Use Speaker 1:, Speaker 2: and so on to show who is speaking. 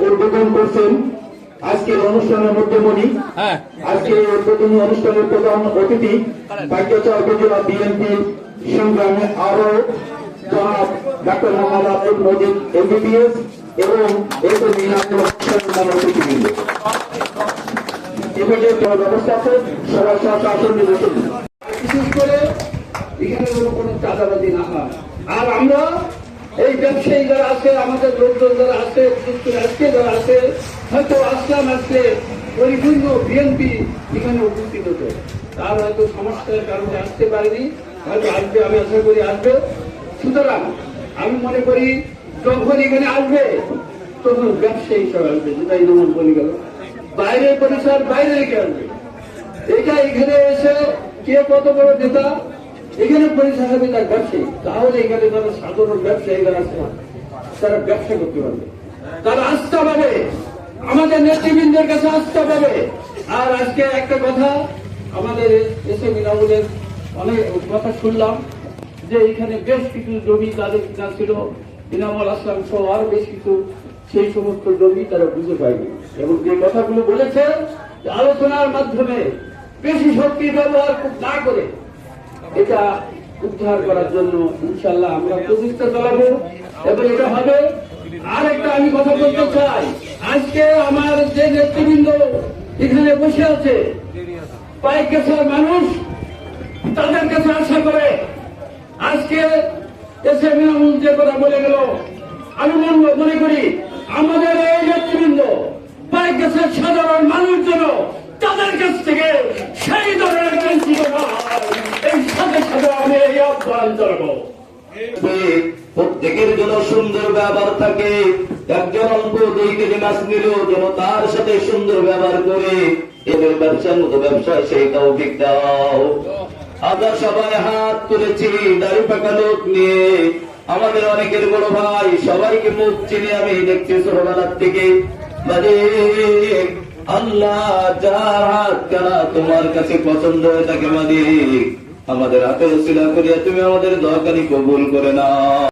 Speaker 1: উদ্বোধন করছেন আজকের অনুষ্ঠানের মধ্যমণি। আজকে উদ্বোধনী অনুষ্ঠানের প্রধান অতিথি বাগিয়াচা উপজেলা বিএনপির সংগ্রামে আরো জনাব ডাক্তার মোহাম্মদ আব্দুল মজিদ এমবিবিএস এবং অতিথিবৃন্দ। এবারে ব্যবস্থা আছে, সবার সাথে আসন নির্বাচন বিশেষ করে এখানে কোনো চাঁদাবাজি না হয়। আর আমরা এই ব্যবসায়ী যারা আছে, আমাদের লোকজন যারা আছে, আজকে যারা আছে, হয়তো আসলাম আসলে পরিপূর্ণ বিএনপি এখানে উপস্থিত হতো, তার হয়তো সমস্যার কারণে আসতে পারেনি, হয়তো আসবে, আমি আশা করি আসবে। সুতরাং আমি মনে করি যখন এখানে আসবে তখন ব্যবসায়ী হিসাবে আসবে, যেটাই যেমন বলে গেল, বাইরের পরিসর বাইরে রেখে আসবে। এটা এখানে এসে কে কত বড় নেতা, এখানে পরিচয় হবে তার ব্যবসায়ী, তাহলে এখানে যারা সাধারণ ব্যবসায়ীরা আছে তারা ব্যবসা করতে পারবে, তারা আস্থা পাবে, আমাদের নেতৃবৃন্দের কাছে আস্থা পাবে। আর আজকে একটা কথা, আমাদের এসে মিনামুলের অনেক কথা শুনলাম যে এখানে বেশ কিছু জমি তাদের কিনা ছিল, ইনামুল আসলাম সহ আরো বেশ কিছু, সেই সমস্ত জমি তারা বুঝে পায়নি। এবং যে কথাগুলো বলেছে আলোচনার মাধ্যমে বেশি শক্তি ব্যবহার না করে এটা উদ্ধার করার জন্য ইনশাল্লাহ আমরা প্রচেষ্টা চালাবো এবং এটা হবে। আর একটা আমি কথা বলতে চাই, আজকে আমার যে নেতৃবৃন্দ এখানে বসে আছে, পাইক গেছার মানুষ, তাদের কাছে আশা করে আজকে এসে মিনামুল যে কথা বলে গেল, আমি মনে করি আমাদের এই নেতৃবৃন্দ পাইক গেছার সাধারণ মানুষ যেন তাদের কাছ থেকে সেই ধরনের বঞ্চিত না হয়, এই সাথে সাথে আমি এই আহ্বান জানাবো।
Speaker 2: প্রত্যেকের জন্য সুন্দর ব্যবহার থাকে, একজন অল্প 2 কেজি মাছ নিল যেন তার সাথে সুন্দর ব্যবহার করে এদের ব্যবসার মতো ব্যবসা সেই তৌফিক দাও। আমরা সবাই হাত তুলেছি দাড়ি পাকা লোক নিয়ে, আমাদের অনেকের বড় ভাই, সবাইকে মুখ চিনে আমি দেখছি ছোটবেলার থেকে। আল্লাহ যার হাত কানা তোমার কাছে পছন্দ হয়ে থাকে মালিক, আমাদের হাতে ওসিলা করিয়া তুমি আমাদের দরকারি কবুল করে নাও।